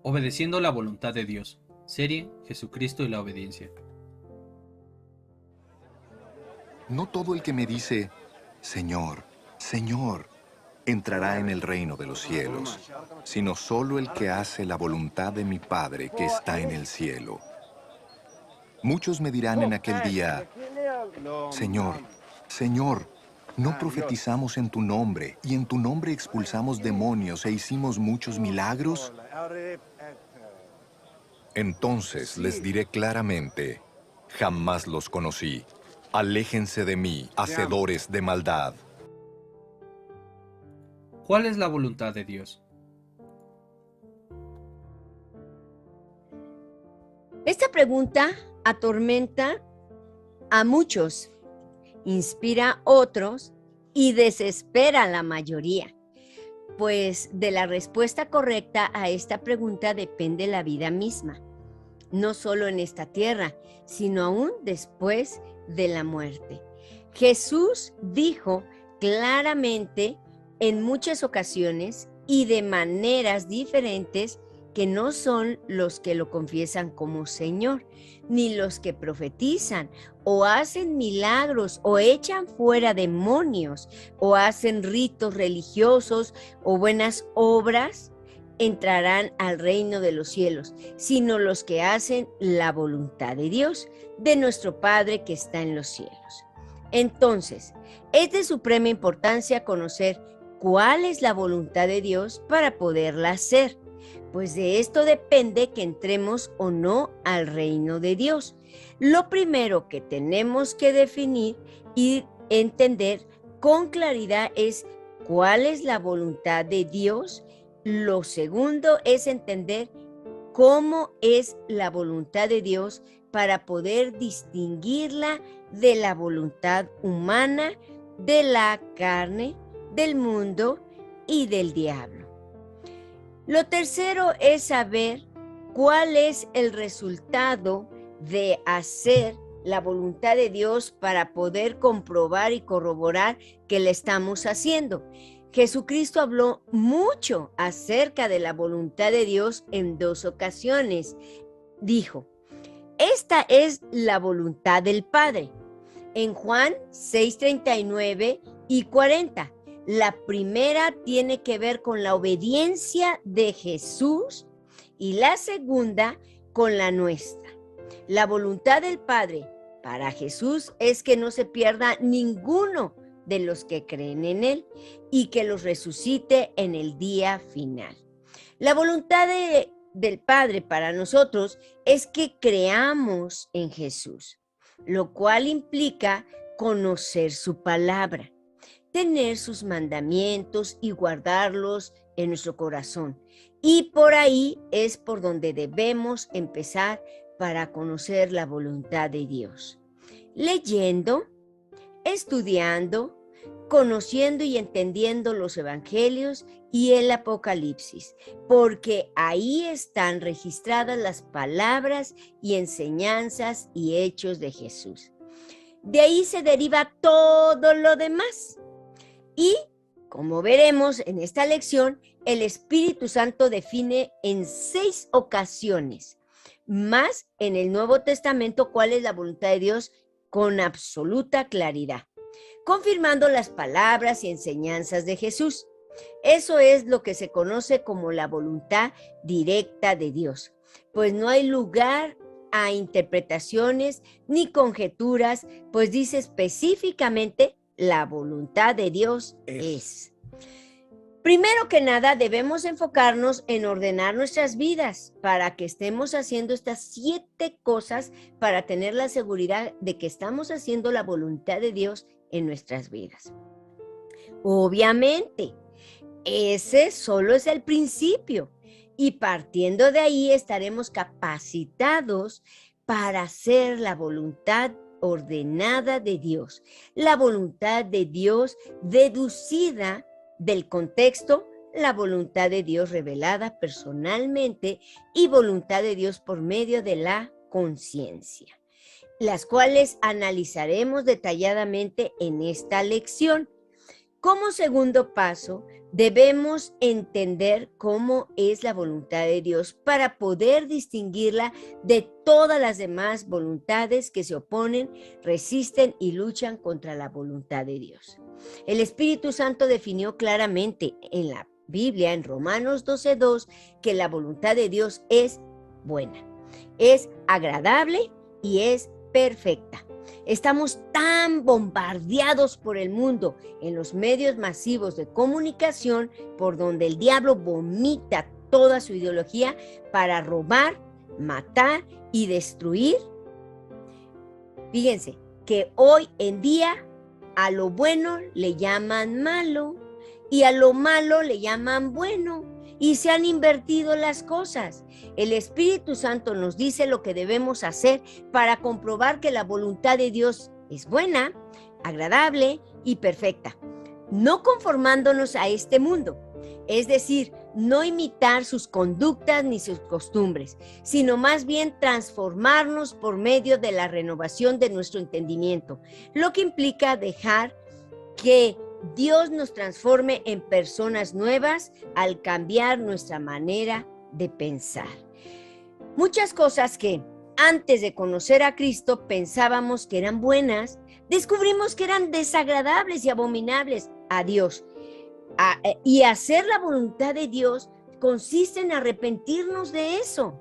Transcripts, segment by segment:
Obedeciendo la voluntad de Dios. Serie Jesucristo y la obediencia. No todo el que me dice, Señor, Señor, entrará en el reino de los cielos, sino solo el que hace la voluntad de mi Padre que está en el cielo. Muchos me dirán en aquel día, Señor, Señor, ¿no profetizamos en tu nombre y en tu nombre expulsamos demonios e hicimos muchos milagros? Entonces les diré claramente, jamás los conocí. Aléjense de mí, hacedores de maldad. ¿Cuál es la voluntad de Dios? Esta pregunta atormenta a muchos, inspira a otros y desespera a la mayoría, pues de la respuesta correcta a esta pregunta depende la vida misma, no solo en esta tierra, sino aún después de la muerte. Jesús dijo claramente en muchas ocasiones y de maneras diferentes que no son los que lo confiesan como Señor, ni los que profetizan o hacen milagros o echan fuera demonios o hacen ritos religiosos o buenas obras, entrarán al reino de los cielos, sino los que hacen la voluntad de Dios, de nuestro Padre que está en los cielos. Entonces, es de suprema importancia conocer cuál es la voluntad de Dios para poderla hacer, pues de esto depende que entremos o no al reino de Dios. Lo primero que tenemos que definir y entender con claridad es cuál es la voluntad de Dios. Lo segundo es entender cómo es la voluntad de Dios para poder distinguirla de la voluntad humana, de la carne, del mundo y del diablo. Lo tercero es saber cuál es el resultado de hacer la voluntad de Dios para poder comprobar y corroborar que la estamos haciendo. Jesucristo habló mucho acerca de la voluntad de Dios en 2 ocasiones. Dijo, esta es la voluntad del Padre. En Juan 6:39 y 40. La primera tiene que ver con la obediencia de Jesús y la segunda con la nuestra. La voluntad del Padre para Jesús es que no se pierda ninguno de los que creen en Él y que los resucite en el día final. La voluntad del Padre para nosotros es que creamos en Jesús, lo cual implica conocer su palabra, tener sus mandamientos y guardarlos en nuestro corazón. Y por ahí es por donde debemos empezar para conocer la voluntad de Dios. Leyendo, estudiando, conociendo y entendiendo los evangelios y el Apocalipsis, porque ahí están registradas las palabras y enseñanzas y hechos de Jesús. De ahí se deriva todo lo demás. Y, como veremos en esta lección, el Espíritu Santo define en 6 ocasiones, más en el Nuevo Testamento, cuál es la voluntad de Dios con absoluta claridad, confirmando las palabras y enseñanzas de Jesús. Eso es lo que se conoce como la voluntad directa de Dios, pues no hay lugar a interpretaciones ni conjeturas, pues dice específicamente la voluntad de Dios es. Primero que nada, debemos enfocarnos en ordenar nuestras vidas para que estemos haciendo estas 7 cosas para tener la seguridad de que estamos haciendo la voluntad de Dios en nuestras vidas. Obviamente, ese solo es el principio y partiendo de ahí estaremos capacitados para hacer la voluntad ordenada de Dios, la voluntad de Dios deducida del contexto, la voluntad de Dios revelada personalmente y voluntad de Dios por medio de la conciencia, las cuales analizaremos detalladamente en esta lección. Como segundo paso, debemos entender cómo es la voluntad de Dios para poder distinguirla de todas las demás voluntades que se oponen, resisten y luchan contra la voluntad de Dios. El Espíritu Santo definió claramente en la Biblia, en Romanos 12:2, que la voluntad de Dios es buena, es agradable y es perfecta. Estamos tan bombardeados por el mundo en los medios masivos de comunicación por donde el diablo vomita toda su ideología para robar, matar y destruir. Fíjense que hoy en día a lo bueno le llaman malo y a lo malo le llaman bueno. Y se han invertido las cosas. El Espíritu Santo nos dice lo que debemos hacer para comprobar que la voluntad de Dios es buena, agradable y perfecta. No conformándonos a este mundo, es decir, no imitar sus conductas ni sus costumbres, sino más bien transformarnos por medio de la renovación de nuestro entendimiento, lo que implica dejar que Dios nos transforme en personas nuevas al cambiar nuestra manera de pensar. Muchas cosas que antes de conocer a Cristo pensábamos que eran buenas, descubrimos que eran desagradables y abominables a Dios. Y hacer la voluntad de Dios consiste en arrepentirnos de eso,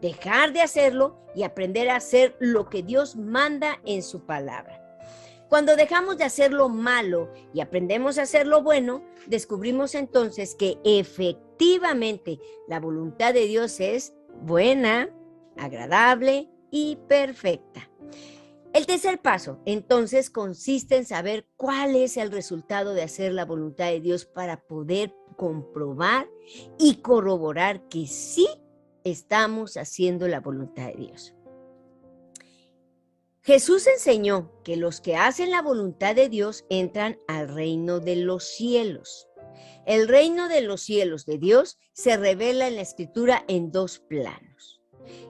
dejar de hacerlo y aprender a hacer lo que Dios manda en su palabra. Cuando dejamos de hacer lo malo y aprendemos a hacer lo bueno, descubrimos entonces que efectivamente la voluntad de Dios es buena, agradable y perfecta. El tercer paso, entonces, consiste en saber cuál es el resultado de hacer la voluntad de Dios para poder comprobar y corroborar que sí estamos haciendo la voluntad de Dios. Jesús enseñó que los que hacen la voluntad de Dios entran al reino de los cielos. El reino de los cielos de Dios se revela en la Escritura en dos planos.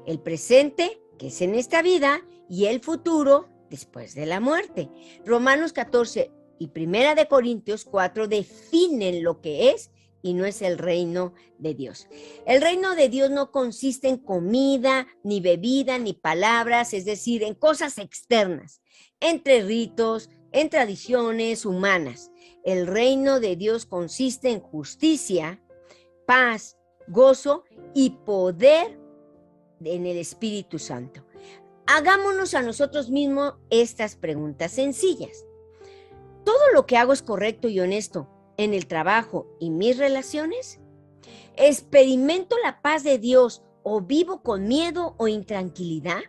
El presente, que es en esta vida, y el futuro, después de la muerte. Romanos 14 y 1 de Corintios 4 definen lo que es y no es el reino de Dios. El reino de Dios no consiste en comida, ni bebida, ni palabras, es decir, en cosas externas, entre ritos, en tradiciones humanas. El reino de Dios consiste en justicia, paz, gozo y poder en el Espíritu Santo. Hagámonos a nosotros mismos estas preguntas sencillas. ¿Todo lo que hago es correcto y honesto en el trabajo y mis relaciones? ¿Experimento la paz de Dios o vivo con miedo o intranquilidad?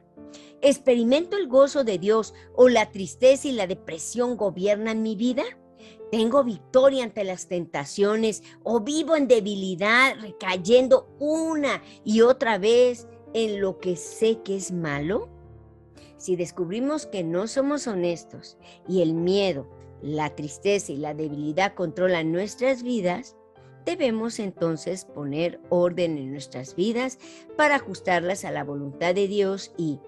¿Experimento el gozo de Dios o la tristeza y la depresión gobiernan mi vida? ¿Tengo victoria ante las tentaciones o vivo en debilidad, recayendo una y otra vez en lo que sé que es malo? Si descubrimos que no somos honestos y el miedo, la tristeza y la debilidad controlan nuestras vidas, debemos entonces poner orden en nuestras vidas para ajustarlas a la voluntad de Dios y,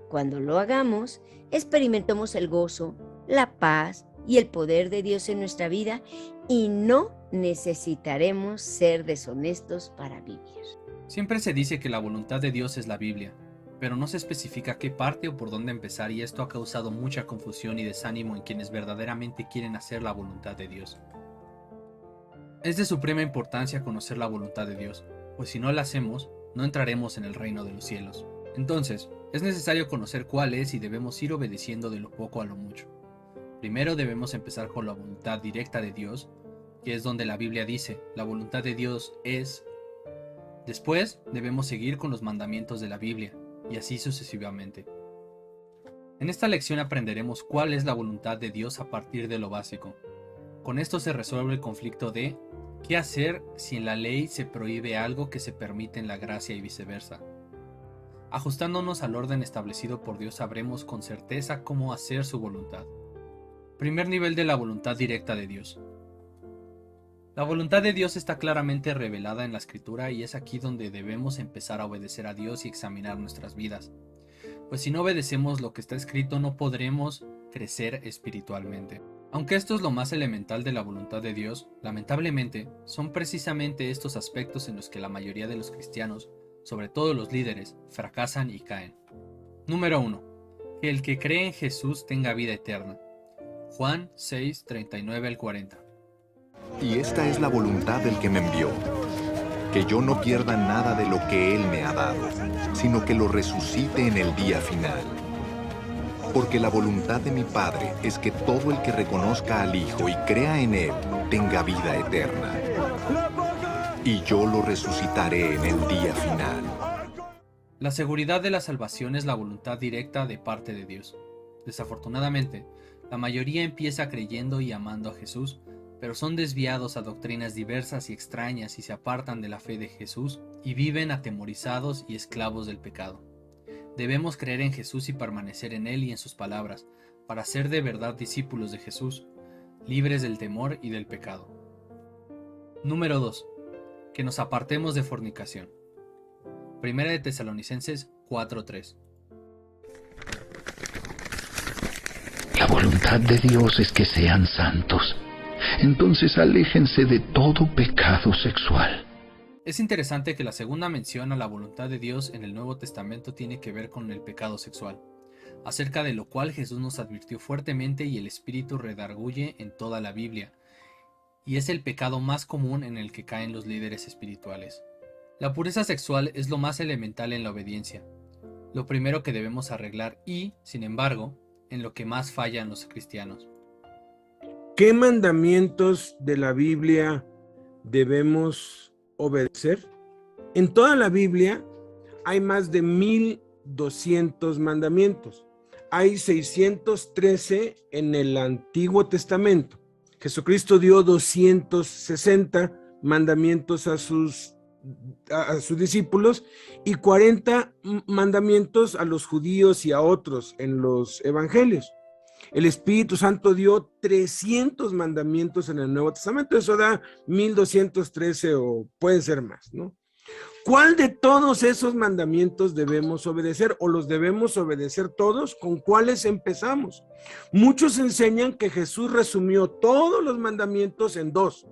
cuando lo hagamos, experimentemos el gozo, la paz y el poder de Dios en nuestra vida y no necesitaremos ser deshonestos para vivir. Siempre se dice que la voluntad de Dios es la Biblia, pero no se especifica qué parte o por dónde empezar, y esto ha causado mucha confusión y desánimo en quienes verdaderamente quieren hacer la voluntad de Dios. Es de suprema importancia conocer la voluntad de Dios, pues si no la hacemos, no entraremos en el reino de los cielos. Entonces, es necesario conocer cuál es y debemos ir obedeciendo de lo poco a lo mucho. Primero debemos empezar con la voluntad directa de Dios, que es donde la Biblia dice, la voluntad de Dios es. Después debemos seguir con los mandamientos de la Biblia, y así sucesivamente. En esta lección aprenderemos cuál es la voluntad de Dios a partir de lo básico. Con esto se resuelve el conflicto de ¿qué hacer si en la ley se prohíbe algo que se permite en la gracia y viceversa? Ajustándonos al orden establecido por Dios sabremos con certeza cómo hacer su voluntad. Primer nivel de la voluntad directa de Dios. La voluntad de Dios está claramente revelada en la Escritura y es aquí donde debemos empezar a obedecer a Dios y examinar nuestras vidas. Pues si no obedecemos lo que está escrito no podremos crecer espiritualmente. Aunque esto es lo más elemental de la voluntad de Dios, lamentablemente, son precisamente estos aspectos en los que la mayoría de los cristianos, sobre todo los líderes, fracasan y caen. Número 1. Que el que cree en Jesús tenga vida eterna. Juan 6, 39 al 40. Y esta es la voluntad del que me envió, que yo no pierda nada de lo que Él me ha dado, sino que lo resucite en el día final. Porque la voluntad de mi Padre es que todo el que reconozca al Hijo y crea en Él tenga vida eterna. Y yo lo resucitaré en el día final. La seguridad de la salvación es la voluntad directa de parte de Dios. Desafortunadamente, la mayoría empieza creyendo y amando a Jesús, pero son desviados a doctrinas diversas y extrañas y se apartan de la fe de Jesús y viven atemorizados y esclavos del pecado. Debemos creer en Jesús y permanecer en Él y en sus palabras, para ser de verdad discípulos de Jesús, libres del temor y del pecado. Número 2. Que nos apartemos de fornicación. Primera de Tesalonicenses 4:3. La voluntad de Dios es que sean santos. Entonces aléjense de todo pecado sexual. Es interesante que la segunda mención a la voluntad de Dios en el Nuevo Testamento tiene que ver con el pecado sexual, acerca de lo cual Jesús nos advirtió fuertemente y el Espíritu redarguye en toda la Biblia, y es el pecado más común en el que caen los líderes espirituales. La pureza sexual es lo más elemental en la obediencia, lo primero que debemos arreglar y, sin embargo, en lo que más fallan los cristianos. ¿Qué mandamientos de la Biblia debemos obedecer? En toda la Biblia hay más de 1200 mandamientos. Hay 613 en el Antiguo Testamento. Jesucristo dio 260 mandamientos a sus discípulos y 40 mandamientos a los judíos y a otros en los evangelios. El Espíritu Santo dio 300 mandamientos en el Nuevo Testamento, eso da 1213 o puede ser más, ¿no? ¿Cuál de todos esos mandamientos debemos obedecer o los debemos obedecer todos? ¿Con cuáles empezamos? Muchos enseñan que Jesús resumió todos los mandamientos en dos: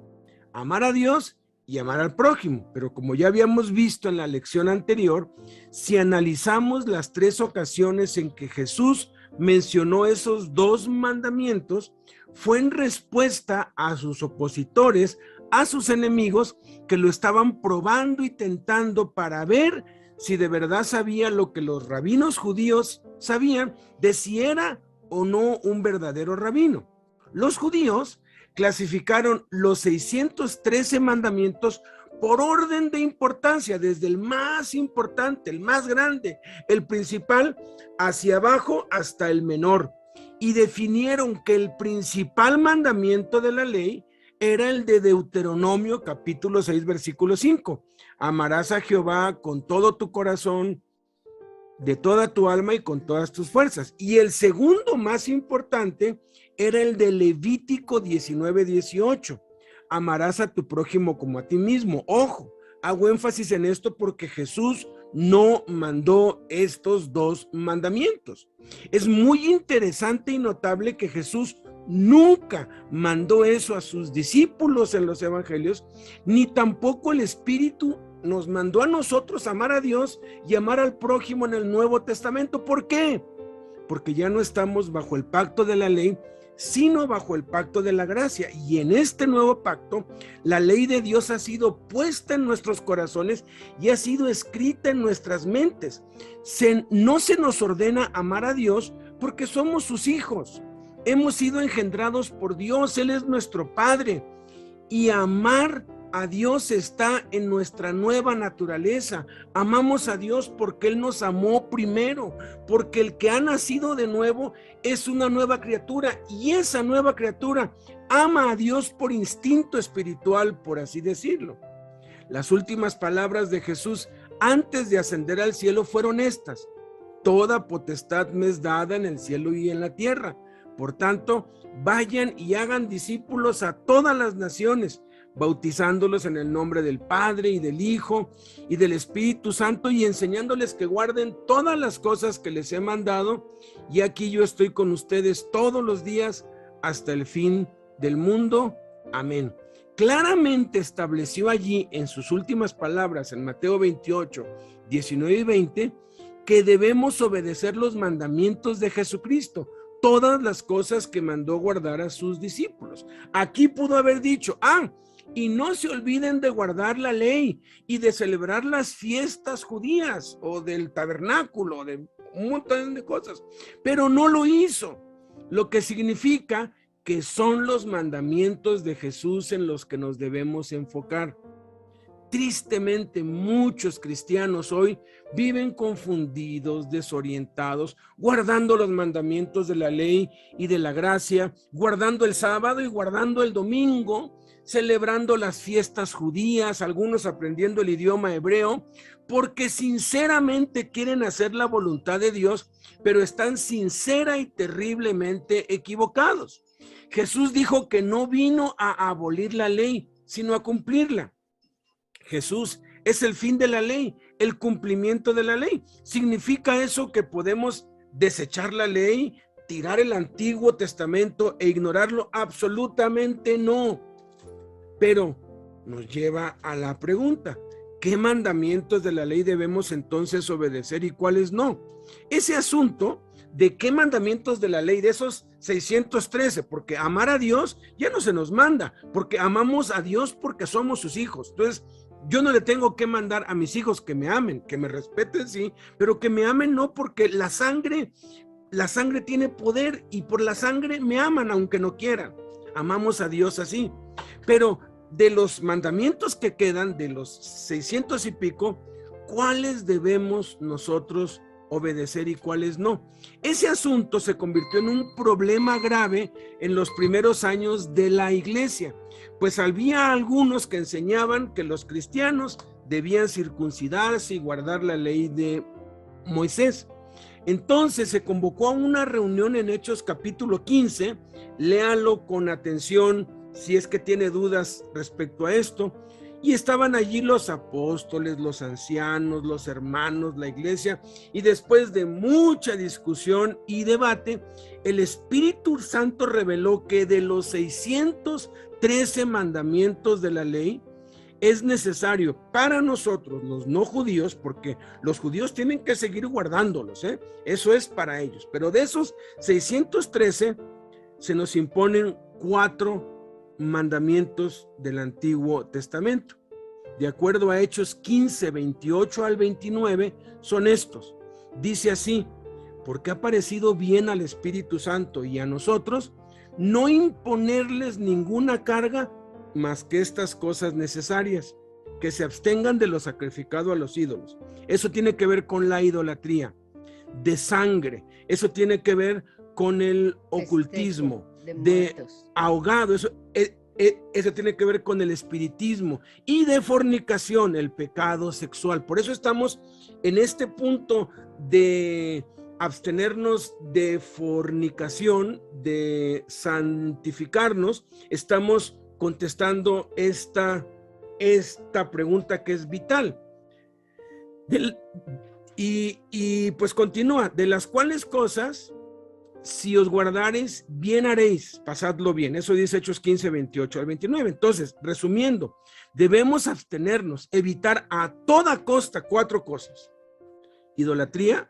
amar a Dios y amar al prójimo. Pero como ya habíamos visto en la lección anterior, si analizamos las 3 ocasiones en que Jesús mencionó esos 2 mandamientos, fue en respuesta a sus opositores, a sus enemigos que lo estaban probando y tentando para ver si de verdad sabía lo que los rabinos judíos sabían de si era o no un verdadero rabino. Los judíos clasificaron los 613 mandamientos por orden de importancia, desde el más importante, el más grande, el principal, hacia abajo hasta el menor, y definieron que el principal mandamiento de la ley era el de Deuteronomio capítulo 6 versículo 5: amarás a Jehová con todo tu corazón, de toda tu alma y con todas tus fuerzas. Y el segundo más importante era el de Levítico 19:18: amarás a tu prójimo como a ti mismo. Ojo, hago énfasis en esto porque Jesús no mandó estos 2 mandamientos. Es muy interesante y notable que Jesús nunca mandó eso a sus discípulos en los evangelios, ni tampoco el Espíritu nos mandó a nosotros amar a Dios y amar al prójimo en el Nuevo Testamento. ¿Por qué? Porque ya no estamos bajo el pacto de la ley, sino bajo el pacto de la gracia. Y en este nuevo pacto, la ley de Dios ha sido puesta en nuestros corazones y ha sido escrita en nuestras mentes. No se nos ordena amar a Dios porque somos sus hijos. Hemos sido engendrados por Dios, Él es nuestro Padre. Y amar a Dios está en nuestra nueva naturaleza. Amamos a Dios porque Él nos amó primero, porque el que ha nacido de nuevo es una nueva criatura, y esa nueva criatura ama a Dios por instinto espiritual, por así decirlo. Las últimas palabras de Jesús antes de ascender al cielo fueron estas: toda potestad me es dada en el cielo y en la tierra. Por tanto, vayan y hagan discípulos a todas las naciones, bautizándolos en el nombre del Padre y del Hijo y del Espíritu Santo, y enseñándoles que guarden todas las cosas que les he mandado. Y aquí yo estoy con ustedes todos los días hasta el fin del mundo. Amén. Claramente estableció allí en sus últimas palabras en Mateo 28, 19 y 20, que debemos obedecer los mandamientos de Jesucristo, todas las cosas que mandó guardar a sus discípulos. Aquí pudo haber dicho, y no se olviden de guardar la ley y de celebrar las fiestas judías o del tabernáculo, de un montón de cosas, pero no lo hizo, lo que significa que son los mandamientos de Jesús en los que nos debemos enfocar. Tristemente, muchos cristianos hoy viven confundidos, desorientados, guardando los mandamientos de la ley y de la gracia, guardando el sábado y guardando el domingo, celebrando las fiestas judías, algunos aprendiendo el idioma hebreo, porque sinceramente quieren hacer la voluntad de Dios, pero están sincera y terriblemente equivocados. Jesús dijo que no vino a abolir la ley, sino a cumplirla. Jesús es el fin de la ley, el cumplimiento de la ley. ¿Significa eso que podemos desechar la ley, tirar el Antiguo Testamento e ignorarlo? Absolutamente no. Pero nos lleva a la pregunta, ¿qué mandamientos de la ley debemos entonces obedecer y cuáles no? Ese asunto de qué mandamientos de la ley, de esos 613, porque amar a Dios ya no se nos manda, porque amamos a Dios porque somos sus hijos. Entonces, yo no le tengo que mandar a mis hijos que me amen, que me respeten, sí, pero que me amen no, porque la sangre tiene poder y por la sangre me aman aunque no quieran. Amamos a Dios así. Pero de los mandamientos que quedan, de los 600 y pico, ¿cuáles debemos nosotros obedecer y cuáles no? Ese asunto se convirtió en un problema grave en los primeros años de la iglesia, pues había algunos que enseñaban que los cristianos debían circuncidarse y guardar la ley de Moisés. Entonces se convocó a una reunión en Hechos capítulo 15, léalo con atención si es que tiene dudas respecto a esto, y estaban allí los apóstoles, los ancianos, los hermanos, la iglesia, y después de mucha discusión y debate, el Espíritu Santo reveló que de los 613 mandamientos de la ley, es necesario para nosotros, los no judíos, porque los judíos tienen que seguir guardándolos, eso es para ellos, pero de esos 613 se nos imponen 4 mandamientos del Antiguo Testamento. De acuerdo a Hechos 15, 28 al 29, son estos. Dice así: porque ha parecido bien al Espíritu Santo y a nosotros no imponerles ninguna carga más que estas cosas necesarias, que se abstengan de lo sacrificado a los ídolos. Eso tiene que ver con la idolatría, de sangre, eso tiene que ver con el ocultismo, de ahogado, eso tiene que ver con el espiritismo, y de fornicación, el pecado sexual. Por eso estamos en este punto de abstenernos de fornicación, de santificarnos. Estamos contestando esta pregunta que es vital. Y pues continúa, de las cuales cosas, si os guardareis, bien haréis, pasadlo bien. Eso dice Hechos 15, 28 al 29. Entonces, resumiendo, debemos abstenernos, evitar a toda costa 4 cosas: idolatría,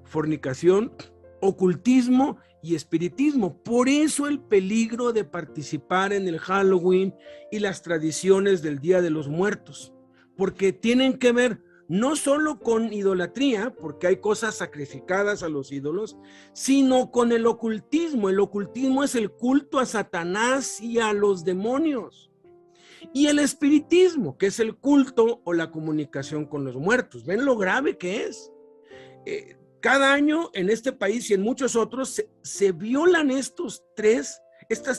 fornicación, ocultismo y espiritismo. Por eso el peligro de participar en el Halloween y las tradiciones del Día de los Muertos, porque tienen que ver no solo con idolatría, porque hay cosas sacrificadas a los ídolos, sino con el ocultismo. El ocultismo es el culto a Satanás y a los demonios. Y el espiritismo, que es el culto o la comunicación con los muertos. ¿Ven lo grave que es? Cada año en este país y en muchos otros se violan estas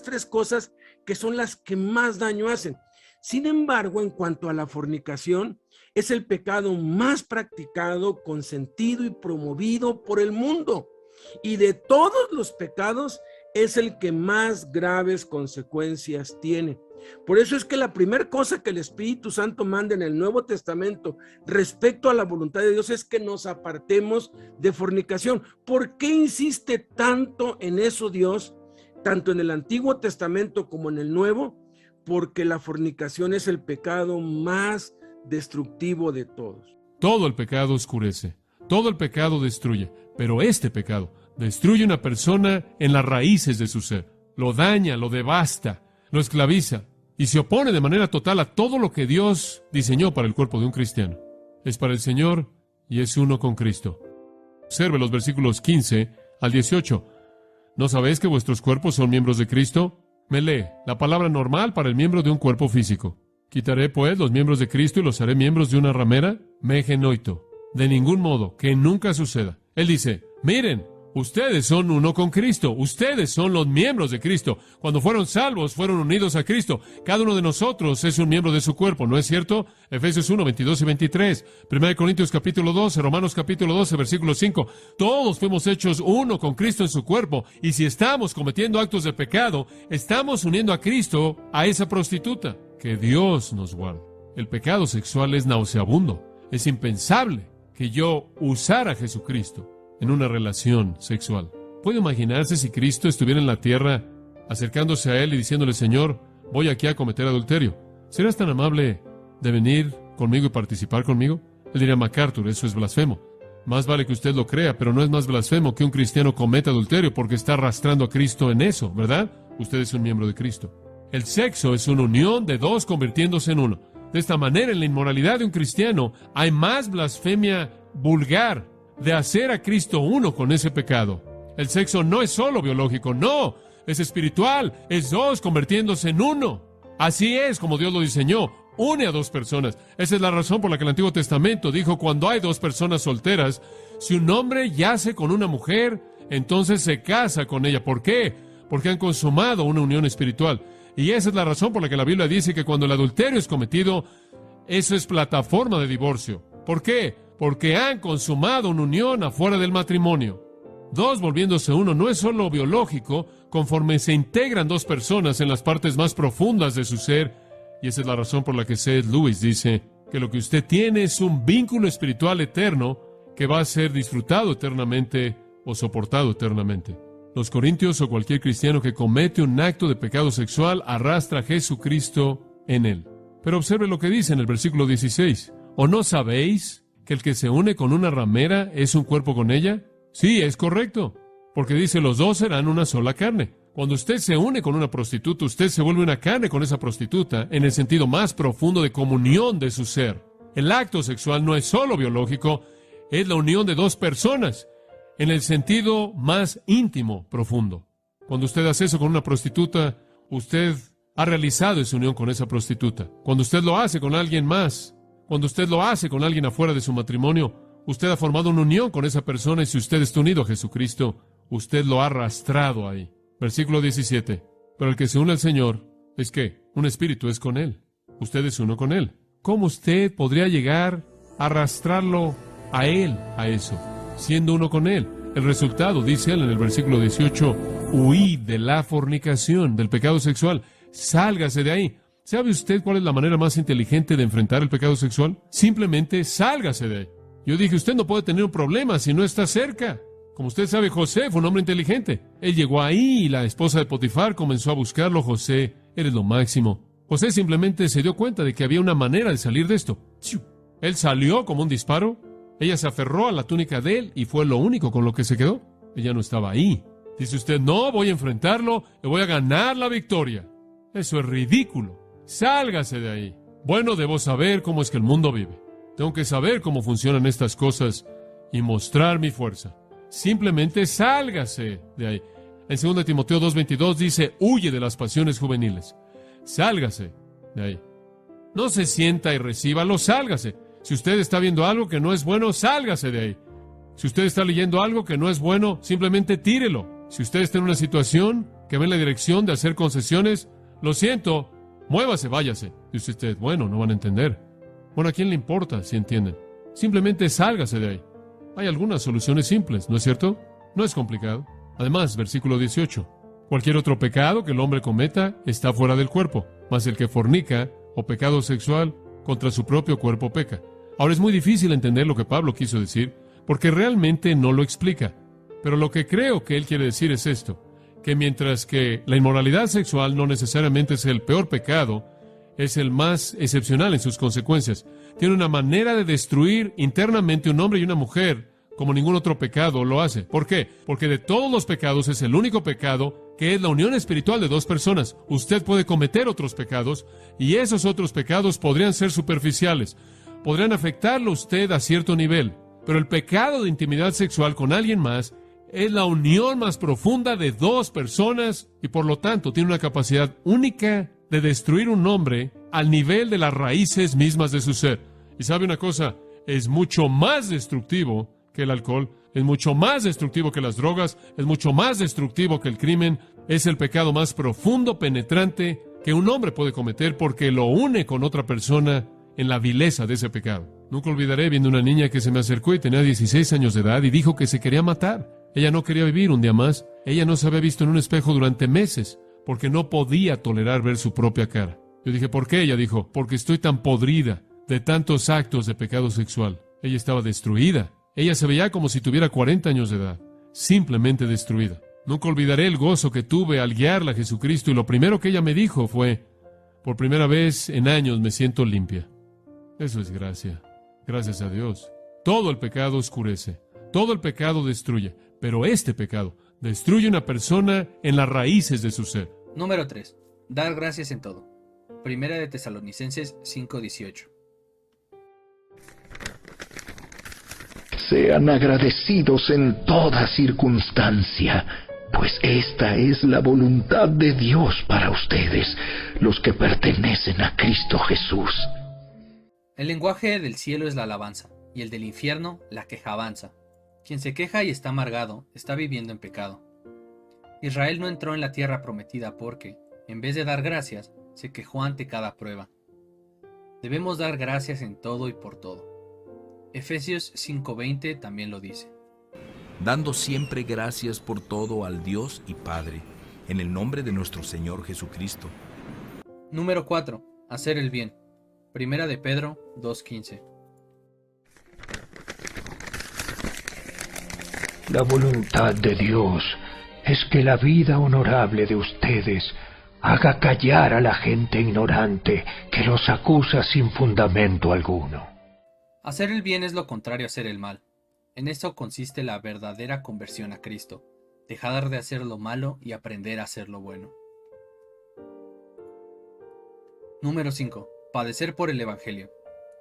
tres cosas que son las que más daño hacen. Sin embargo, en cuanto a la fornicación, es el pecado más practicado, consentido y promovido por el mundo. Y de todos los pecados es el que más graves consecuencias tiene. Por eso es que la primera cosa que el Espíritu Santo manda en el Nuevo Testamento respecto a la voluntad de Dios es que nos apartemos de fornicación. ¿Por qué insiste tanto en eso Dios? tanto en el Antiguo Testamento como en el Nuevo, porque la fornicación es el pecado más destructivo de todos. Todo el pecado oscurece, todo el pecado destruye, pero este pecado destruye a una persona en las raíces de su ser, lo daña, lo devasta, lo esclaviza y se opone de manera total a todo lo que Dios diseñó para el cuerpo de un cristiano. Es para el Señor y es uno con Cristo. Observe los versículos 15 al 18. ¿No sabéis que vuestros cuerpos son miembros de Cristo? Me lee la palabra normal para el miembro de un cuerpo físico. ¿Quitaré, pues, los miembros de Cristo y los haré miembros de una ramera? Me genoito. De ningún modo, que nunca suceda. Él dice, miren, ustedes son uno con Cristo. Ustedes son los miembros de Cristo. Cuando fueron salvos, fueron unidos a Cristo. Cada uno de nosotros es un miembro de su cuerpo, ¿no es cierto? Efesios 1, 22 y 23. 1 Corintios capítulo 12, Romanos capítulo 12, versículo 5. Todos fuimos hechos uno con Cristo en su cuerpo. Y si estamos cometiendo actos de pecado, estamos uniendo a Cristo a esa prostituta. Que Dios nos guarde. El pecado sexual es nauseabundo. Es impensable que yo usara a Jesucristo en una relación sexual. ¿Puede imaginarse si Cristo estuviera en la tierra acercándose a Él y diciéndole, Señor, voy aquí a cometer adulterio? ¿Serás tan amable de venir conmigo y participar conmigo? Él diría, MacArthur, eso es blasfemo. Más vale que usted lo crea, pero no es más blasfemo que un cristiano cometa adulterio porque está arrastrando a Cristo en eso, ¿verdad? Usted es un miembro de Cristo. El sexo es una unión de dos convirtiéndose en uno. De esta manera, en la inmoralidad de un cristiano, hay más blasfemia vulgar de hacer a Cristo uno con ese pecado. El sexo no es solo biológico, no, es espiritual, es dos convirtiéndose en uno. Así es como Dios lo diseñó, une a dos personas. Esa es la razón por la que el Antiguo Testamento dijo, cuando hay dos personas solteras, si un hombre yace con una mujer, entonces se casa con ella. ¿Por qué? Porque han consumado una unión espiritual. Y esa es la razón por la que la Biblia dice que cuando el adulterio es cometido, eso es plataforma de divorcio. ¿Por qué? Porque han consumado una unión afuera del matrimonio. Dos volviéndose uno no es solo biológico, conforme se integran dos personas en las partes más profundas de su ser. Y esa es la razón por la que C.S. Lewis dice que lo que usted tiene es un vínculo espiritual eterno que va a ser disfrutado eternamente o soportado eternamente. Los corintios o cualquier cristiano que comete un acto de pecado sexual arrastra a Jesucristo en él. Pero observe lo que dice en el versículo 16. ¿O no sabéis que el que se une con una ramera es un cuerpo con ella? Sí, es correcto, porque dice los dos serán una sola carne. Cuando usted se une con una prostituta, usted se vuelve una carne con esa prostituta en el sentido más profundo de comunión de su ser. El acto sexual no es solo biológico, es la unión de dos personas en el sentido más íntimo, profundo. Cuando usted hace eso con una prostituta, usted ha realizado esa unión con esa prostituta. Cuando usted lo hace con alguien más, cuando usted lo hace con alguien afuera de su matrimonio, usted ha formado una unión con esa persona y si usted está unido a Jesucristo, usted lo ha arrastrado ahí. Versículo 17. Pero el que se une al Señor, ¿es qué? Un espíritu es con Él. Usted es uno con Él. ¿Cómo usted podría llegar a arrastrarlo a Él, a eso? Siendo uno con Él. El resultado, dice Él en el versículo 18, huid de la fornicación, del pecado sexual. Sálgase de ahí. ¿Sabe usted cuál es la manera más inteligente de enfrentar el pecado sexual? Simplemente sálgase de ahí. Yo dije, usted no puede tener un problema si no está cerca. Como usted sabe, José fue un hombre inteligente. Él llegó ahí y la esposa de Potifar comenzó a buscarlo. José, eres lo máximo. José simplemente se dio cuenta de que había una manera de salir de esto. Él salió como un disparo. Ella se aferró a la túnica de él y fue lo único con lo que se quedó. Ella no estaba ahí. Dice usted, no, voy a enfrentarlo, le voy a ganar la victoria. Eso es ridículo. Sálgase de ahí. Bueno, debo saber cómo es que el mundo vive. Tengo que saber cómo funcionan estas cosas y mostrar mi fuerza. Simplemente sálgase de ahí. En 2 Timoteo 2:22 dice, huye de las pasiones juveniles. Sálgase de ahí. No se sienta y recíbalo, sálgase. Si usted está viendo algo que no es bueno, sálgase de ahí. Si usted está leyendo algo que no es bueno, simplemente tírelo. Si usted está en una situación que va en la dirección de hacer concesiones, lo siento, muévase, váyase. Dice usted, bueno, no van a entender. Bueno, ¿a quién le importa si entienden? Simplemente sálgase de ahí. Hay algunas soluciones simples, ¿no es cierto? No es complicado. Además, versículo 18. Cualquier otro pecado que el hombre cometa está fuera del cuerpo, mas el que fornica o pecado sexual contra su propio cuerpo peca. Ahora es muy difícil entender lo que Pablo quiso decir, porque realmente no lo explica. Pero lo que creo que él quiere decir es esto, que mientras que la inmoralidad sexual no necesariamente es el peor pecado, es el más excepcional en sus consecuencias. Tiene una manera de destruir internamente un hombre y una mujer como ningún otro pecado lo hace. ¿Por qué? Porque de todos los pecados es el único pecado que es la unión espiritual de dos personas. Usted puede cometer otros pecados y esos otros pecados podrían ser superficiales, podrían afectarlo a usted a cierto nivel, pero el pecado de intimidad sexual con alguien más es la unión más profunda de dos personas y por lo tanto tiene una capacidad única de destruir un hombre al nivel de las raíces mismas de su ser. Y sabe una cosa, es mucho más destructivo que el alcohol, es mucho más destructivo que las drogas, es mucho más destructivo que el crimen, es el pecado más profundo, penetrante que un hombre puede cometer porque lo une con otra persona en la vileza de ese pecado. Nunca olvidaré viendo una niña que se me acercó y tenía 16 años de edad y dijo que se quería matar. Ella no quería vivir un día más. Ella no se había visto en un espejo durante meses porque no podía tolerar ver su propia cara. Yo dije, ¿por qué? Ella dijo, porque estoy tan podrida de tantos actos de pecado sexual. Ella estaba destruida. Ella se veía como si tuviera 40 años de edad, simplemente destruida. Nunca olvidaré el gozo que tuve al guiarla a Jesucristo y lo primero que ella me dijo fue, por primera vez en años me siento limpia. Eso es gracia. Gracias a Dios. Todo el pecado oscurece, todo el pecado destruye, pero este pecado destruye una persona en las raíces de su ser. Número 3. Dar gracias en todo. Primera de Tesalonicenses 5:18. Sean agradecidos en toda circunstancia, pues esta es la voluntad de Dios para ustedes, los que pertenecen a Cristo Jesús. El lenguaje del cielo es la alabanza, y el del infierno la quejabanza. Quien se queja y está amargado, está viviendo en pecado. Israel no entró en la tierra prometida porque, en vez de dar gracias, se quejó ante cada prueba. Debemos dar gracias en todo y por todo. Efesios 5:20 también lo dice. Dando siempre gracias por todo al Dios y Padre, en el nombre de nuestro Señor Jesucristo. Número 4. Hacer el bien. Primera de Pedro 2:15. La voluntad de Dios es que la vida honorable de ustedes haga callar a la gente ignorante que los acusa sin fundamento alguno. Hacer el bien es lo contrario a hacer el mal. En esto consiste la verdadera conversión a Cristo, dejar de hacer lo malo y aprender a hacer lo bueno. Número 5. Padecer por el Evangelio.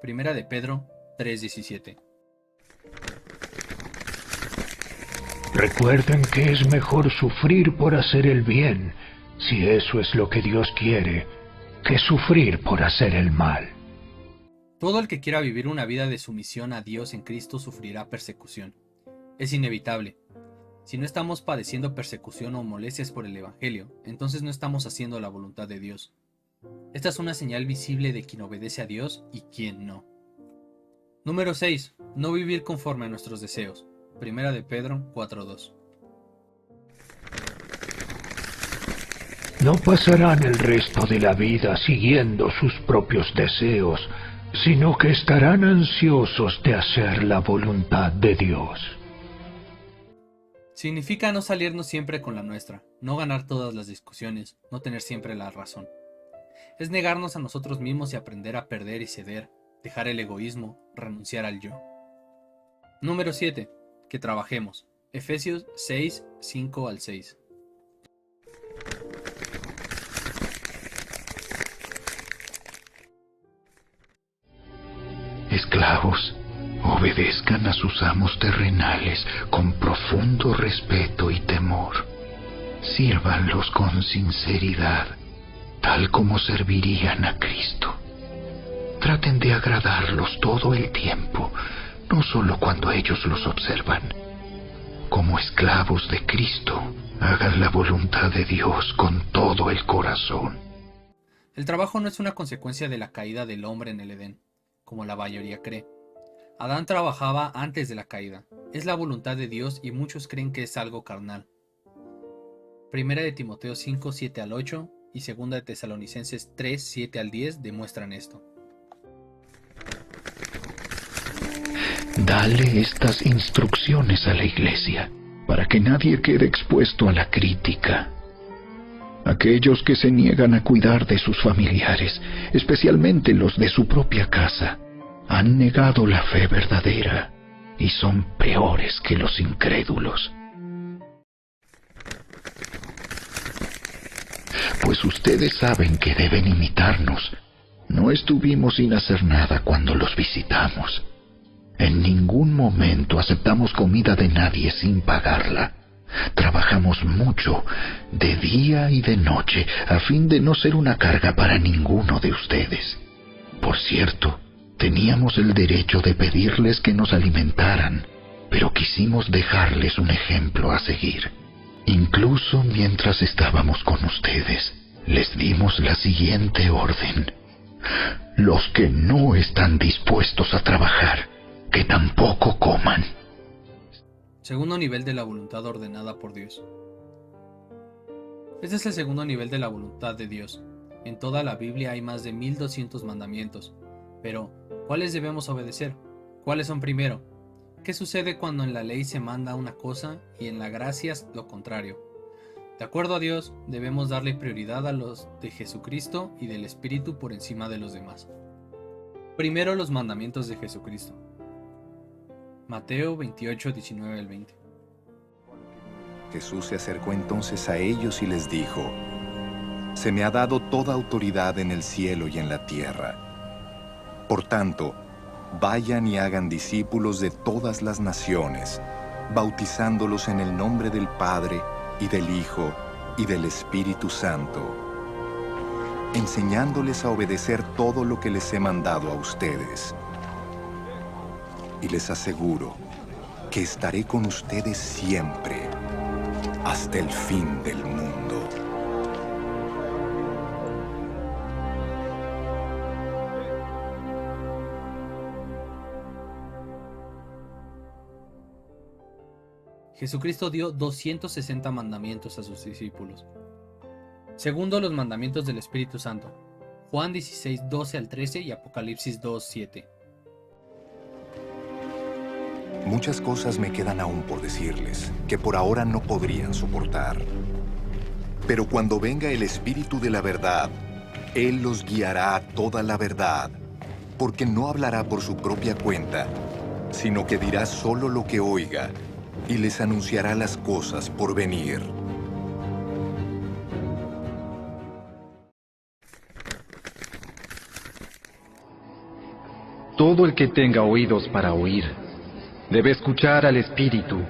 Primera de Pedro 3:17. Recuerden que es mejor sufrir por hacer el bien, si eso es lo que Dios quiere, que sufrir por hacer el mal. Todo el que quiera vivir una vida de sumisión a Dios en Cristo sufrirá persecución. Es inevitable. Si no estamos padeciendo persecución o molestias por el Evangelio, entonces no estamos haciendo la voluntad de Dios. Esta es una señal visible de quien obedece a Dios y quien no. Número 6. No vivir conforme a nuestros deseos. Primera de Pedro 4:2. No pasarán el resto de la vida siguiendo sus propios deseos, sino que estarán ansiosos de hacer la voluntad de Dios. Significa no salirnos siempre con la nuestra, no ganar todas las discusiones, no tener siempre la razón. Es negarnos a nosotros mismos y aprender a perder y ceder, dejar el egoísmo, renunciar al yo. Número 7. Que trabajemos. Efesios 6:5-6. Esclavos, obedezcan a sus amos terrenales con profundo respeto y temor. Sírvanlos con sinceridad, tal como servirían a Cristo. Traten de agradarlos todo el tiempo, no solo cuando ellos los observan. Como esclavos de Cristo, hagan la voluntad de Dios con todo el corazón. El trabajo no es una consecuencia de la caída del hombre en el Edén, como la mayoría cree. Adán trabajaba antes de la caída. Es la voluntad de Dios y muchos creen que es algo carnal. Primera de Timoteo 5:7-8 y Segunda de Tesalonicenses 3:7-10 demuestran esto. Dale estas instrucciones a la iglesia. para que nadie quede expuesto a la crítica. Aquellos que se niegan a cuidar de sus familiares, especialmente los de su propia casa, han negado la fe verdadera y son peores que los incrédulos. Pues ustedes saben que deben imitarnos. No estuvimos sin hacer nada cuando los visitamos. En ningún momento aceptamos comida de nadie sin pagarla. Trabajamos mucho, de día y de noche, a fin de no ser una carga para ninguno de ustedes. Por cierto, teníamos el derecho de pedirles que nos alimentaran, pero quisimos dejarles un ejemplo a seguir. Incluso mientras estábamos con ustedes, les dimos la siguiente orden: los que no están dispuestos a trabajar, que tampoco coman. Segundo nivel de la voluntad ordenada por Dios. Este es el segundo nivel de la voluntad de Dios. En toda la Biblia hay más de 1200 mandamientos. Pero, ¿cuáles debemos obedecer? ¿Cuáles son primero? ¿Qué sucede cuando en la ley se manda una cosa y en la gracia lo contrario? De acuerdo a Dios, debemos darle prioridad a los de Jesucristo y del Espíritu por encima de los demás. Primero, los mandamientos de Jesucristo. Mateo 28, 19 al 20. Jesús se acercó entonces a ellos y les dijo: Se me ha dado toda autoridad en el cielo y en la tierra. Por tanto, vayan y hagan discípulos de todas las naciones, bautizándolos en el nombre del Padre, y del Hijo, y del Espíritu Santo, enseñándoles a obedecer todo lo que les he mandado a ustedes. Y les aseguro que estaré con ustedes siempre, hasta el fin del mundo. Jesucristo dio 260 mandamientos a sus discípulos. Segundo, los mandamientos del Espíritu Santo. Juan 16, 12 al 13 y Apocalipsis 2, 7. Muchas cosas me quedan aún por decirles, que por ahora no podrían soportar. Pero cuando venga el Espíritu de la verdad, Él los guiará a toda la verdad, porque no hablará por su propia cuenta, sino que dirá solo lo que oiga, y les anunciará las cosas por venir. Todo el que tenga oídos para oír, debe escuchar al Espíritu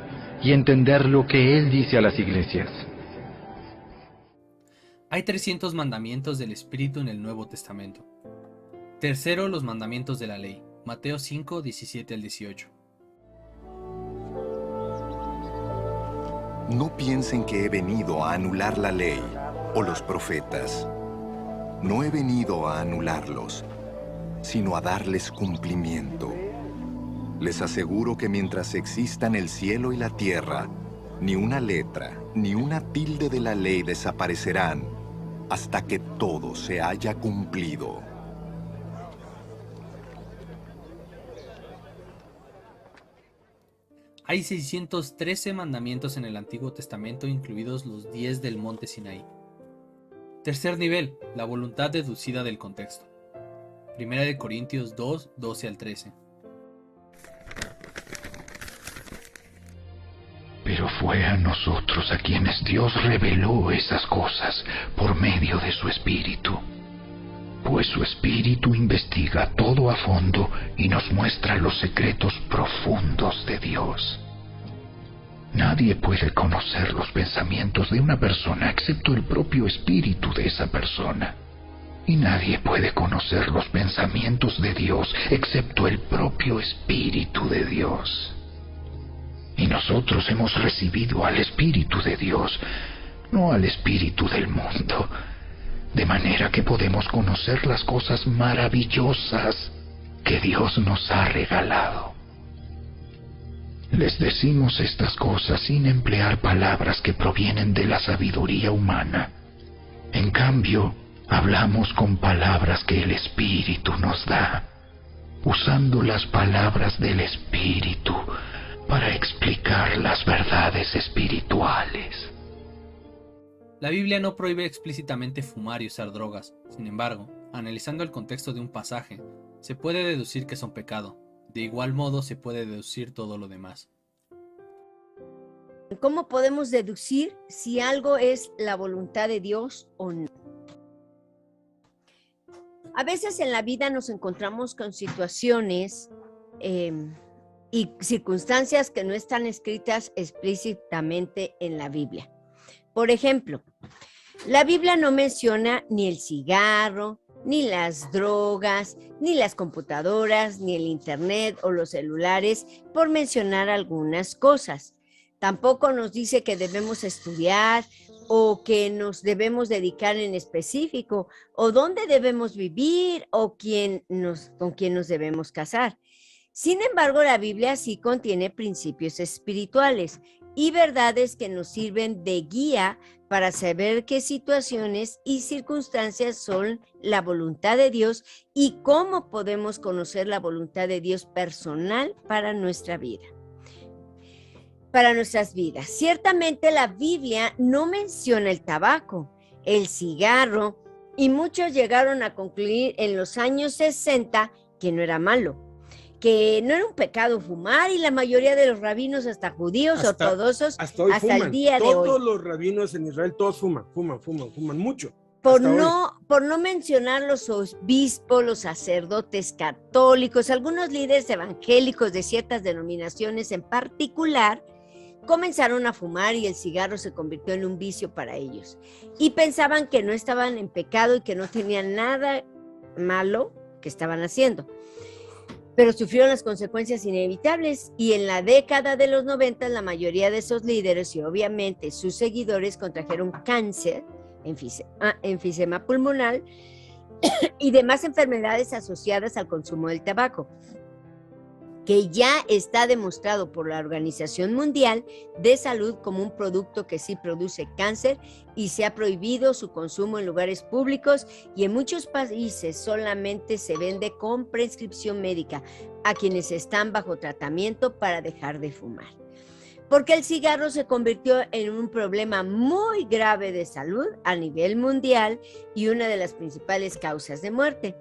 y entender lo que Él dice a las iglesias. Hay 300 mandamientos del Espíritu en el Nuevo Testamento. Tercero, los mandamientos de la ley. Mateo 5, 17 al 18. No piensen que he venido a anular la ley o los profetas. No he venido a anularlos, sino a darles cumplimiento. Les aseguro que mientras existan el cielo y la tierra, ni una letra, ni una tilde de la ley desaparecerán hasta que todo se haya cumplido. Hay 613 mandamientos en el Antiguo Testamento, incluidos los 10 del Monte Sinaí. Tercer nivel, la voluntad deducida del contexto. Primera de Corintios 2, 12 al 13. Pero fue a nosotros a quienes Dios reveló esas cosas por medio de su Espíritu. Pues su Espíritu investiga todo a fondo y nos muestra los secretos profundos de Dios. Nadie puede conocer los pensamientos de una persona excepto el propio Espíritu de esa persona. Y nadie puede conocer los pensamientos de Dios excepto el propio Espíritu de Dios. Y nosotros hemos recibido al Espíritu de Dios, no al espíritu del mundo, de manera que podemos conocer las cosas maravillosas que Dios nos ha regalado. Les decimos estas cosas sin emplear palabras que provienen de la sabiduría humana. En cambio, hablamos con palabras que el Espíritu nos da, usando las palabras del Espíritu para explicar las verdades espirituales. La Biblia no prohíbe explícitamente fumar y usar drogas. Sin embargo, analizando el contexto de un pasaje, se puede deducir que son pecado. De igual modo se puede deducir todo lo demás. ¿Cómo podemos deducir si algo es la voluntad de Dios o no? A veces en la vida nos encontramos con situaciones y circunstancias que no están escritas explícitamente en la Biblia. Por ejemplo, la Biblia no menciona ni el cigarro, ni las drogas, ni las computadoras, ni el internet o los celulares, por mencionar algunas cosas. Tampoco nos dice que debemos estudiar o que nos debemos dedicar en específico, o dónde debemos vivir o con quién nos debemos casar. Sin embargo, la Biblia sí contiene principios espirituales y verdades que nos sirven de guía para saber qué situaciones y circunstancias son la voluntad de Dios y cómo podemos conocer la voluntad de Dios personal para nuestra vida. Para nuestras vidas. Ciertamente la Biblia no menciona el tabaco, el cigarro, y muchos llegaron a concluir en los años 60 que no era malo, que no era un pecado fumar, y la mayoría de los rabinos, hasta judíos, ortodoxos, hasta el día de hoy. Todos los rabinos en Israel, todos fuman mucho. Por no mencionar los obispos, los sacerdotes católicos, algunos líderes evangélicos de ciertas denominaciones en particular, comenzaron a fumar y el cigarro se convirtió en un vicio para ellos. Y pensaban que no estaban en pecado y que no tenían nada malo que estaban haciendo. Pero sufrieron las consecuencias inevitables, y en la década de los 90 la mayoría de esos líderes y obviamente sus seguidores contrajeron cáncer, enfisema pulmonar y demás enfermedades asociadas al consumo del tabaco, que ya está demostrado por la Organización Mundial de Salud como un producto que sí produce cáncer, y se ha prohibido su consumo en lugares públicos, y en muchos países solamente se vende con prescripción médica a quienes están bajo tratamiento para dejar de fumar. Porque el cigarro se convirtió en un problema muy grave de salud a nivel mundial y una de las principales causas de muerte.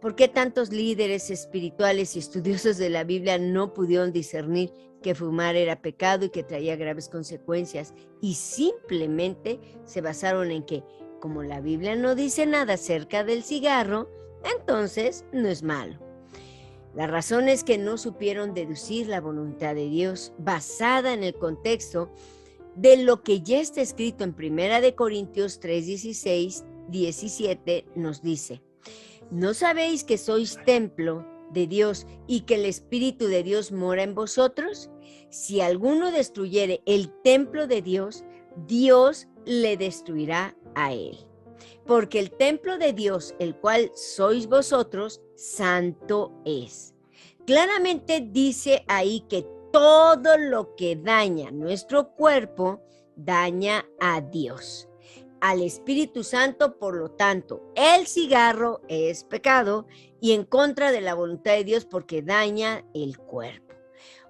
¿Por qué tantos líderes espirituales y estudiosos de la Biblia no pudieron discernir que fumar era pecado y que traía graves consecuencias, y simplemente se basaron en que, como la Biblia no dice nada acerca del cigarro, entonces no es malo? La razón es que no supieron deducir la voluntad de Dios basada en el contexto de lo que ya está escrito en 1 Corintios 3:16, 17 nos dice: ¿no sabéis que sois templo de Dios y que el Espíritu de Dios mora en vosotros? Si alguno destruyere el templo de Dios, Dios le destruirá a él. Porque el templo de Dios, el cual sois vosotros, santo es. Claramente dice ahí que todo lo que daña nuestro cuerpo, daña a Dios, al Espíritu Santo. Por lo tanto, el cigarro es pecado y en contra de la voluntad de Dios porque daña el cuerpo.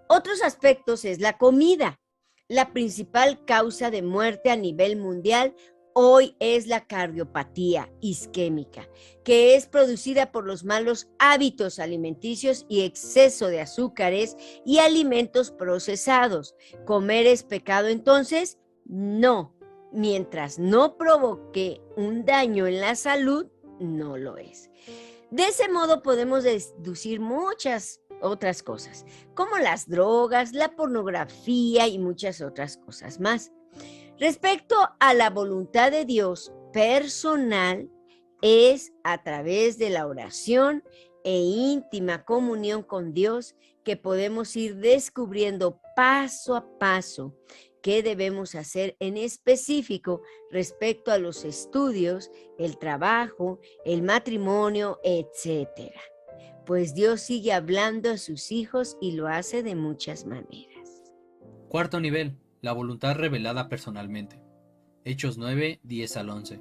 Otros aspectos es la comida. La principal causa de muerte a nivel mundial hoy es la cardiopatía isquémica, que es producida por los malos hábitos alimenticios y exceso de azúcares y alimentos procesados. ¿Comer es pecado entonces? No. Mientras no provoque un daño en la salud, no lo es. De ese modo podemos deducir muchas otras cosas, como las drogas, la pornografía y muchas otras cosas más. Respecto a la voluntad de Dios personal, es a través de la oración e íntima comunión con Dios que podemos ir descubriendo paso a paso qué debemos hacer en específico respecto a los estudios, el trabajo, el matrimonio, etcétera. Pues Dios sigue hablando a sus hijos y lo hace de muchas maneras. Cuarto nivel, la voluntad revelada personalmente. Hechos 9, 10 al 11.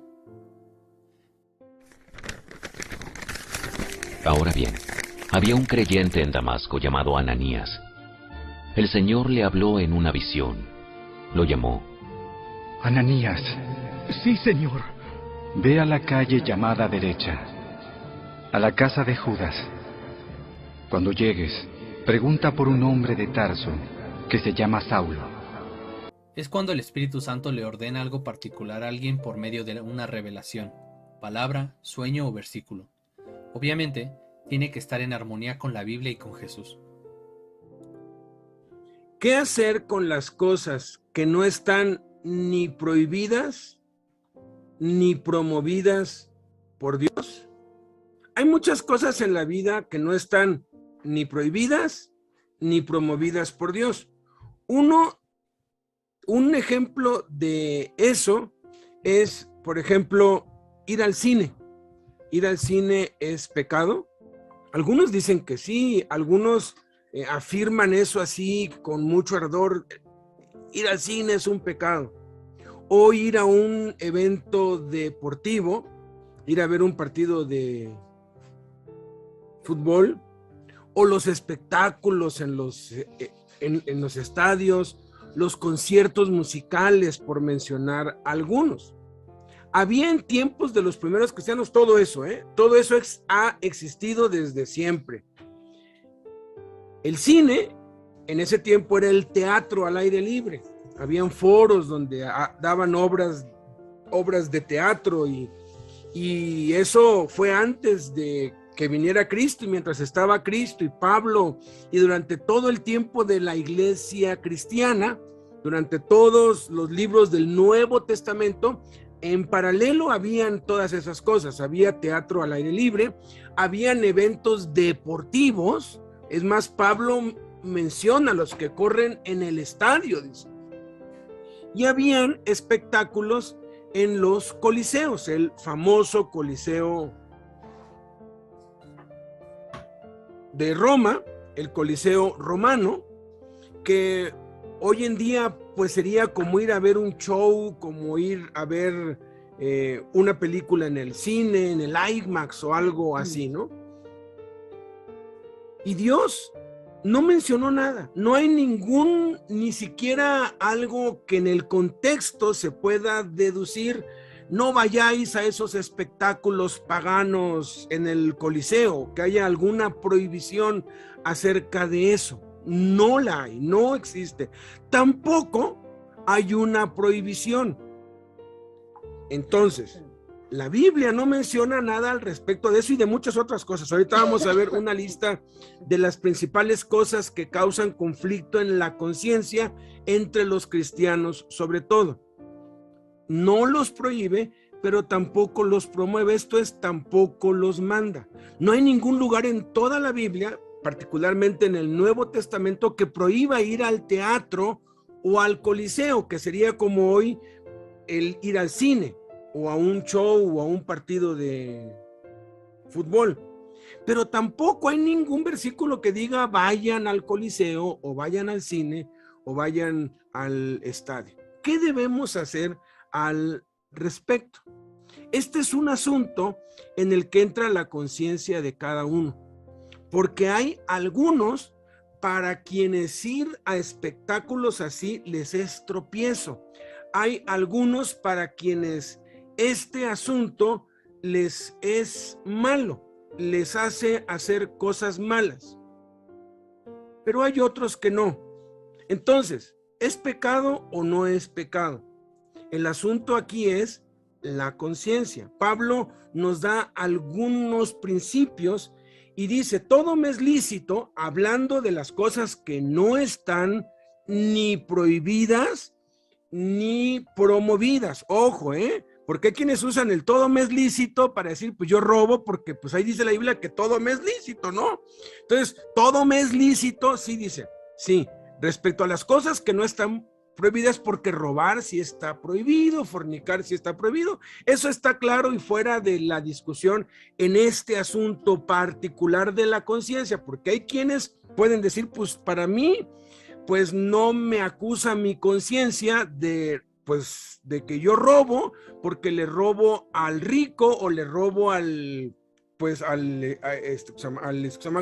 Ahora bien, había un creyente en Damasco llamado Ananías. el Señor le habló en una visión. Lo llamó. Ananías, Sí, Señor. ve a la calle llamada derecha, a la casa de Judas. Cuando llegues, pregunta por un hombre de Tarso que se llama Saulo. Es cuando el Espíritu Santo le ordena algo particular a alguien por medio de una revelación, palabra, sueño o versículo. Obviamente, tiene que estar en armonía con la Biblia y con Jesús. ¿Qué hacer con las cosas que no están ni prohibidas ni promovidas por Dios? Hay muchas cosas en la vida que no están ni prohibidas ni promovidas por Dios. Un ejemplo de eso es, por ejemplo, ir al cine. ¿Ir al cine es pecado? Algunos dicen que sí, algunos afirman eso así con mucho ardor. Ir al cine es un pecado. O ir a un evento deportivo, ir a ver un partido de fútbol, o los espectáculos en los estadios, los conciertos musicales, por mencionar algunos. Había en tiempos de los primeros cristianos todo eso, todo eso ha existido desde siempre. El cine en ese tiempo era el teatro al aire libre. Habían foros donde daban obras de teatro y eso fue antes de que viniera Cristo, y mientras estaba Cristo y Pablo, y durante todo el tiempo de la iglesia cristiana, durante todos los libros del Nuevo Testamento, en paralelo habían todas esas cosas. Había teatro al aire libre, habían eventos deportivos. Es más, Pablo menciona los que corren en el estadio, dice. Y habían espectáculos en los coliseos, el famoso Coliseo de Roma, el Coliseo romano, que hoy en día pues sería como ir a ver un show, como ir a ver una película en el cine, en el IMAX o algo así, ¿no? Y Dios no mencionó nada, no hay ni siquiera algo que en el contexto se pueda deducir. No vayáis a esos espectáculos paganos en el Coliseo, que haya alguna prohibición acerca de eso. No la hay, no existe. Tampoco hay una prohibición. Entonces, la Biblia no menciona nada al respecto de eso y de muchas otras cosas. Ahorita vamos a ver una lista de las principales cosas que causan conflicto en la conciencia entre los cristianos, sobre todo. No los prohíbe, pero tampoco los promueve, esto es, tampoco los manda. No hay ningún lugar en toda la Biblia, particularmente en el Nuevo Testamento, que prohíba ir al teatro o al coliseo, que sería como hoy el ir al cine, o a un show, o a un partido de fútbol. Pero tampoco hay ningún versículo que diga vayan al coliseo, o vayan al cine, o vayan al estadio. ¿Qué debemos hacer al respecto? Este es un asunto en el que entra la conciencia de cada uno, porque hay algunos para quienes ir a espectáculos así les es tropiezo. Hay algunos para quienes este asunto les es malo, les hace hacer cosas malas, pero hay otros que no. Entonces, ¿es pecado o no es pecado? El asunto aquí es la conciencia. Pablo nos da algunos principios y dice, todo me es lícito, hablando de las cosas que no están ni prohibidas ni promovidas. Ojo, porque hay quienes usan el todo me es lícito para decir, pues yo robo, porque pues ahí dice la Biblia que todo me es lícito, ¿no? Entonces, todo me es lícito, sí dice, sí, respecto a las cosas que no están prohibidas, porque robar sí está prohibido, fornicar sí está prohibido, eso está claro y fuera de la discusión en este asunto particular de la conciencia, porque hay quienes pueden decir, pues para mí, pues no me acusa mi conciencia de que yo robo, porque le robo al rico o le robo al pues al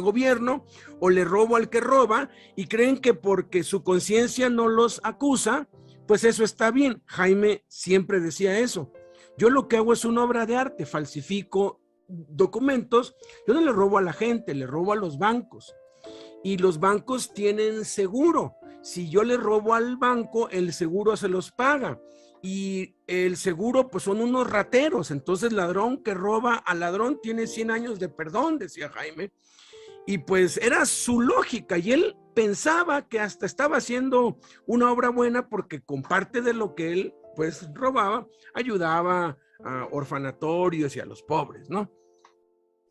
gobierno, o le robo al que roba, y creen que porque su conciencia no los acusa, pues eso está bien. Jaime siempre decía eso. Yo lo que hago es una obra de arte, falsifico documentos. Yo no le robo a la gente, le robo a los bancos. Y los bancos tienen seguro. Si yo le robo al banco, el seguro se los paga. Y el seguro, pues son unos rateros. Entonces, ladrón que roba al ladrón tiene 100 años de perdón, decía Jaime. Y pues era su lógica. Y él pensaba que hasta estaba haciendo una obra buena porque con parte de lo que él, pues, robaba, ayudaba a orfanatorios y a los pobres, ¿no?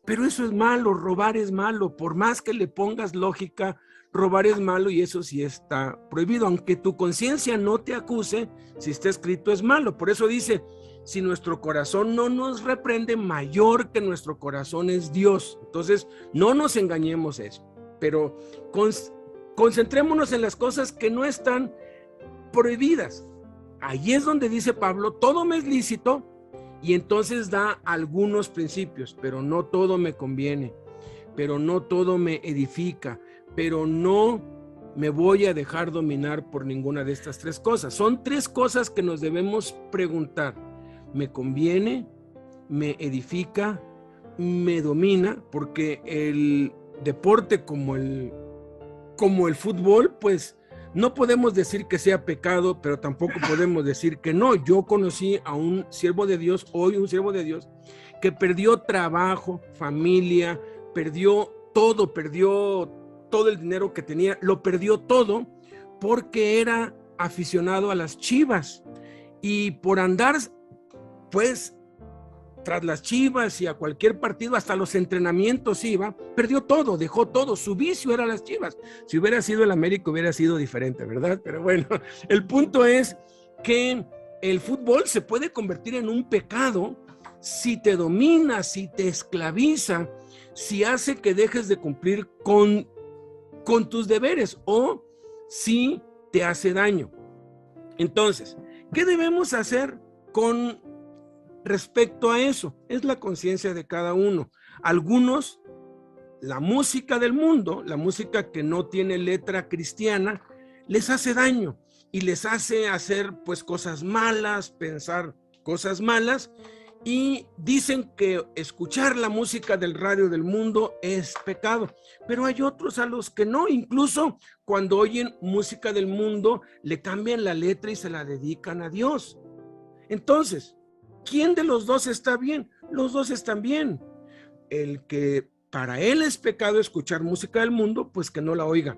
Pero eso es malo, robar es malo. Por más que le pongas lógica, robar es malo y eso sí está prohibido. Aunque tu conciencia no te acuse, si está escrito es malo. Por eso dice, si nuestro corazón no nos reprende, mayor que nuestro corazón es Dios. Entonces, no nos engañemos eso. Pero concentrémonos en las cosas que no están prohibidas. Ahí es donde dice Pablo, todo me es lícito, y entonces da algunos principios, pero no todo me conviene, pero no todo me edifica, pero no me voy a dejar dominar por ninguna de estas tres cosas. Son tres cosas que nos debemos preguntar. ¿Me conviene? ¿Me edifica? ¿Me domina? Porque el deporte como el fútbol, pues no podemos decir que sea pecado, pero tampoco podemos decir que no. Yo conocí a un siervo de Dios, hoy un siervo de Dios, que perdió trabajo, familia, perdió todo el dinero que tenía, lo perdió todo porque era aficionado a las Chivas. Y por andar, pues, tras las Chivas y a cualquier partido, hasta los entrenamientos iba, perdió todo, dejó todo, su vicio era las Chivas. Si hubiera sido el América hubiera sido diferente, ¿verdad? Pero bueno, el punto es que el fútbol se puede convertir en un pecado si te domina, si te esclaviza, si hace que dejes de cumplir con tus deberes o si te hace daño. Entonces, ¿qué debemos hacer con respecto a eso? Es la conciencia de cada uno. Algunos, la música del mundo, la música que no tiene letra cristiana, les hace daño y les hace hacer pues cosas malas, pensar cosas malas, y dicen que escuchar la música del radio del mundo es pecado, pero hay otros a los que no. Incluso cuando oyen música del mundo le cambian la letra y se la dedican a Dios. Entonces, ¿quién de los dos está bien? Los dos están bien. El que para él es pecado escuchar música del mundo, pues que no la oiga.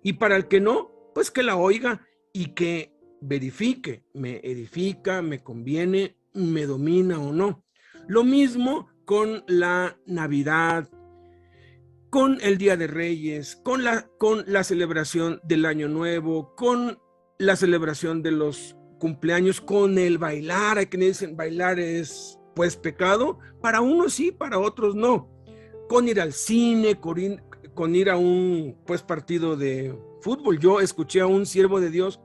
Y para el que no, pues que la oiga y que verifique, me edifica, me conviene, me domina o no. Lo mismo con la Navidad, con el Día de Reyes, con la celebración del Año Nuevo, con la celebración de los cumpleaños, con el bailar. Hay quienes dicen bailar es pues pecado, para unos sí, para otros no. Con ir al cine, con ir a un pues partido de fútbol. Yo escuché a un siervo de Dios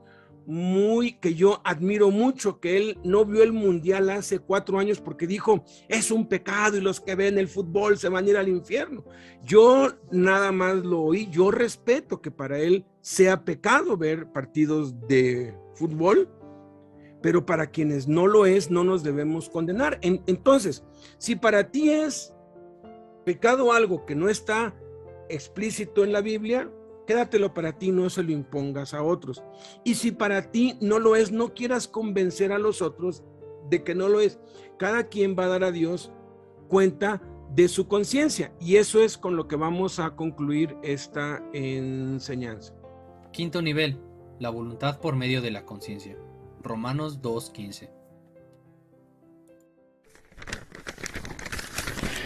que yo admiro mucho, que él no vio el mundial hace 4 años porque dijo, es un pecado y los que ven el fútbol se van a ir al infierno. Yo nada más lo oí, yo respeto que para él sea pecado ver partidos de fútbol, pero para quienes no lo es, no nos debemos condenar. Entonces, si para ti es pecado algo que no está explícito en la Biblia, quédatelo para ti, no se lo impongas a otros. Y si para ti no lo es, no quieras convencer a los otros de que no lo es. Cada quien va a dar a Dios cuenta de su conciencia, y eso es con lo que vamos a concluir esta enseñanza. Quinto nivel, la voluntad por medio de la conciencia. Romanos 2:15.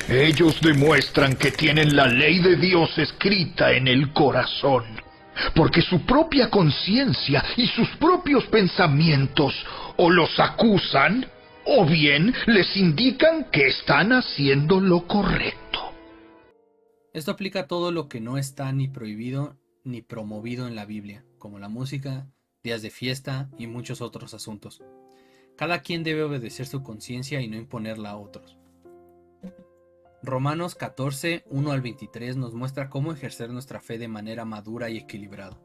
Ellos demuestran que tienen la ley de Dios escrita en el corazón, porque su propia conciencia y sus propios pensamientos o los acusan o bien les indican que están haciendo lo correcto. Esto aplica a todo lo que no está ni prohibido ni promovido en la Biblia, como la música, días de fiesta y muchos otros asuntos. Cada quien debe obedecer su conciencia y no imponerla a otros. Romanos 14, 1 al 23 nos muestra cómo ejercer nuestra fe de manera madura y equilibrada.